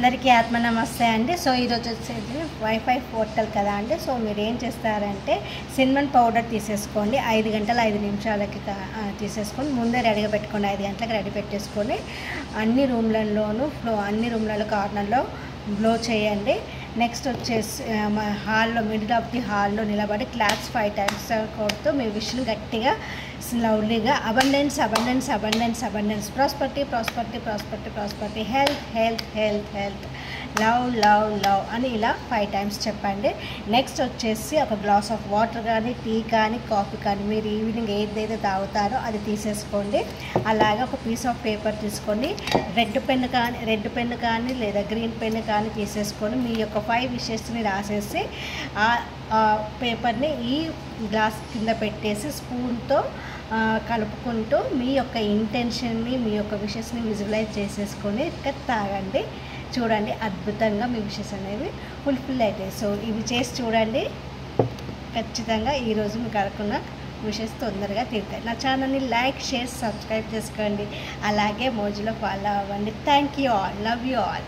అందరికీ ఆత్మ నమస్తే అండి. సో ఈరోజు వచ్చేసి వైఫై పోర్టల్ కదా అండి. సో మీరు ఏం చేస్తారంటే సిన్నమన్ పౌడర్ తీసేసుకోండి. 5 గంటల 5 నిమిషాలకి తీసేసుకొని ముందే రెడీగా పెట్టుకోండి. 5 గంటలకు రెడీ పెట్టేసుకొని అన్ని రూమ్లలో కార్నర్లో బ్లో చేయండి. నెక్స్ట్ వచ్చేసి హాల్లో మిడిల్ ఆఫ్ ది హాల్లో నిలబడి క్లాప్స్ 5 times కొడుతూ మీ విష్ని గట్టిగా లవ్లీగా abundance abundance abundance abundance prosperity prosperity prosperity prosperity health health health health love love love అని ఇలా 5 times చెప్పండి. నెక్స్ట్ వచ్చేసి ఒక గ్లాస్ ఆఫ్ వాటర్ కానీ టీ కానీ కాఫీ కానీ మీరు ఈవినింగ్ ఏదైతే తాగుతారో అది తీసేసుకోండి. అలాగే ఒక పీస్ ఆఫ్ పేపర్ తీసుకోండి. రెడ్ పెన్ కానీ లేదా గ్రీన్ పెన్ కానీ తీసేసుకొని మీ యొక్క 5 విషెస్ని రాసేసి ఆ పేపర్ని ఈ గ్లాస్ కింద పెట్టేసి స్పూన్తో కలుపుకుంటూ మీ యొక్క ఇంటెన్షన్ని మీ యొక్క విషెస్ని విజువలైజ్ చేసేసుకొని ఇక్కడ తాగండి. చూడండి అద్భుతంగా మీ విషెస్ అనేవి ఫుల్ఫిల్ అవుతాయి. సో ఇవి చేసి చూడండి, ఖచ్చితంగా ఈరోజు మీకు అనుకున్న విషెస్ తొందరగా తీరుతాయి. నా ఛానల్ని లైక్ షేర్ సబ్స్క్రైబ్ చేసుకోండి. అలాగే మోజులో ఫాలో అవ్వండి. Thank you all, love you all.